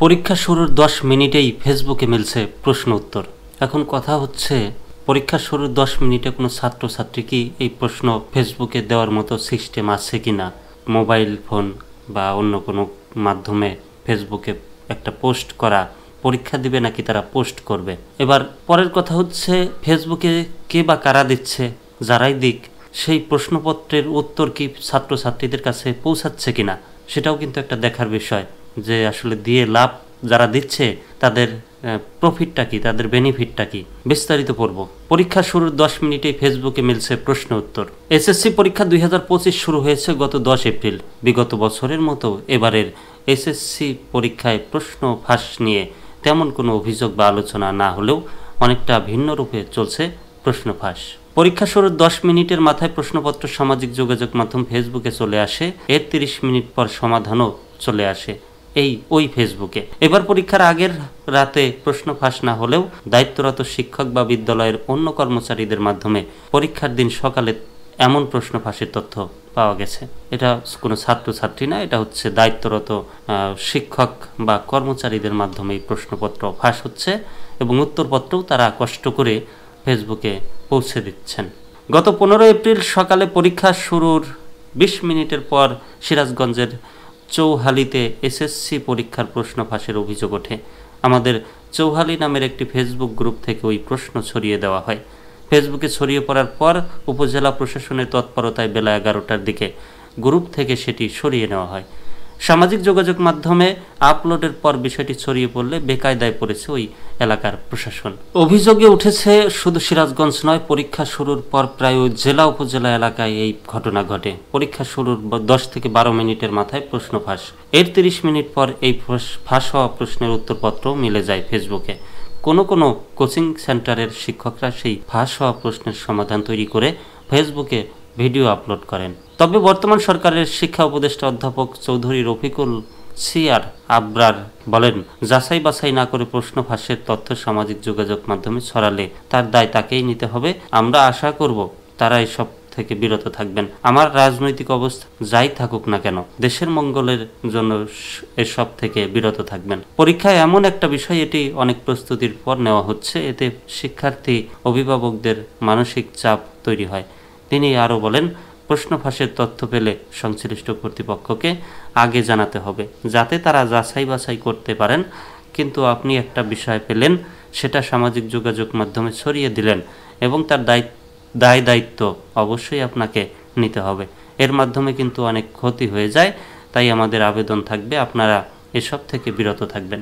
পরীক্ষা শুরুর 10 মিনিটেই ফেসবুকে মিলছে প্রশ্ন উত্তর। এখন কথা হচ্ছে, পরীক্ষা শুরুর 10 মিনিটে কোনো ছাত্রছাত্রী কি এই প্রশ্ন ফেসবুকে দেওয়ার মতো সিস্টেম আছে কি না? মোবাইল ফোন বা অন্য কোনো মাধ্যমে ফেসবুকে একটা পোস্ট করা, পরীক্ষা দিবে নাকি তারা পোস্ট করবে? এবার পরের কথা হচ্ছে, ফেসবুকে কে বা কারা দিচ্ছে, যারাই দিক সেই প্রশ্নপত্রের উত্তর কি ছাত্রছাত্রীদের কাছে পৌঁছাচ্ছে কিনা, সেটাও কিন্তু একটা দেখার বিষয়। যে আসলে দিয়ে লাভ যারা দিচ্ছে তাদের প্রফিটটা কি, তাদের বেনিফিটটা কি, বিস্তারিত পড়ব। পরীক্ষা শুরুর 10 মিনিটেই ফেসবুকে মিলছে প্রশ্ন উত্তর। এসএসসি পরীক্ষা 2025 শুরু হয়েছে গত 10 এপ্রিল। বিগত বছরের মতো এবারের এসএসসি পরীক্ষায় প্রশ্ন ফাঁস নিয়ে তেমন কোনো অভিযোগ বা আলোচনা না হলেও অনেকটা ভিন্ন রূপে চলছে প্রশ্ন ফাঁস। পরীক্ষা শুরুর 10 মিনিটের মাথায় প্রশ্নপত্র সামাজিক যোগাযোগ মাধ্যম ফেসবুকে চলে আসে। এর 30 মিনিট পর সমাধানও চলে আসে ওই ফেসবুকে। এবার পরীক্ষার আগের রাতে প্রশ্ন ফাঁস না হলেও দায়িত্বরত শিক্ষক বা বিদ্যালয়ের অন্য কর্মচারীদের মাধ্যমে পরীক্ষার দিন সকালে এমন প্রশ্ন ফাঁসের তথ্য পাওয়া গেছে। এটা কোনো ছাত্রছাত্রী না, এটা হচ্ছে দায়িত্বরত শিক্ষক বা কর্মচারীদের মাধ্যমে এই প্রশ্নপত্র ফাঁস হচ্ছে এবং উত্তরপত্রও তারা কষ্ট করে ফেসবুকে পৌঁছে দিচ্ছেন। গত 15 এপ্রিল সকালে পরীক্ষা শুরুর 20 মিনিটের পর সিরাজগঞ্জের চৌহালিতে এসএসসি পরীক্ষার প্রশ্ন ফাঁসের অভিযোগ ওঠে। আমাদের চৌহালি নামের একটি ফেসবুক গ্রুপ থেকে ওই প্রশ্ন ছড়িয়ে দেওয়া হয়। ফেসবুকে ছড়িয়ে পড়ার পর উপজেলা প্রশাসনের তৎপরতায় বেলা 11টার দিকে গ্রুপ থেকে সেটি সরিয়ে নেওয়া হয়। সামাজিক যোগাযোগ মাধ্যমে আপলোডের পর বিষয়টি ছড়িয়ে পড়লে বেকায়দায় পড়েছে ওই এলাকার প্রশাসন। অভিযোগে উঠেছে শুধু সিরাজগঞ্জ নয়, পরীক্ষা শুরুর পর প্রায় ওই জেলা উপজেলা এলাকায় এই ঘটনা ঘটে। পরীক্ষা শুরুর 10 থেকে 12 মিনিটের মাথায় প্রশ্ন ফাঁস। এর 30 মিনিট পর এই ফাঁস হওয়া প্রশ্নের উত্তরপত্র মিলে যায় ফেসবুকে। কোনো কোচিং সেন্টারের শিক্ষকরা সেই ফাঁস হওয়া প্রশ্নের সমাধান তৈরি করে ফেসবুকে ভিডিও আপলোড করেন। তবে বর্তমান সরকারের শিক্ষা উপদেষ্টা অধ্যাপক চৌধুরী রফিকুল সিয়ার আবরার বলেন, যাচাই বাছাই না করে প্রশ্ন ফাঁসের তথ্য সামাজিক যোগাযোগ মাধ্যমে ছড়ালে তার দায় তাকেই নিতে হবে। আমরা আশা করব তারা এসব থেকে বিরত থাকবেন। আমার রাজনৈতিক অবস্থা যাই থাকুক না কেন, দেশের মঙ্গলের জন্য এসব থেকে বিরত থাকবেন। পরীক্ষায় এমন একটা বিষয়, এটি অনেক প্রস্তুতির পর নেওয়া হচ্ছে। এতে শিক্ষার্থী অভিভাবকদের মানসিক চাপ তৈরি হয়। তিনি আরও বলেন, প্রশ্ন ফাঁসের তথ্য পেলে সংশ্লিষ্ট কর্তৃপক্ষকে আগে জানাতে হবে, যাতে তারা যাচাই বাছাই করতে পারেন। কিন্তু আপনি একটা বিষয় পেলেন, সেটা সামাজিক যোগাযোগ মাধ্যমে ছড়িয়ে দিলেন এবং তার দায় দায়িত্ব অবশ্যই আপনাকে নিতে হবে। এর মাধ্যমে কিন্তু অনেক ক্ষতি হয়ে যায়। তাই আমাদের আবেদন থাকবে, আপনারা এসব থেকে বিরত থাকবেন।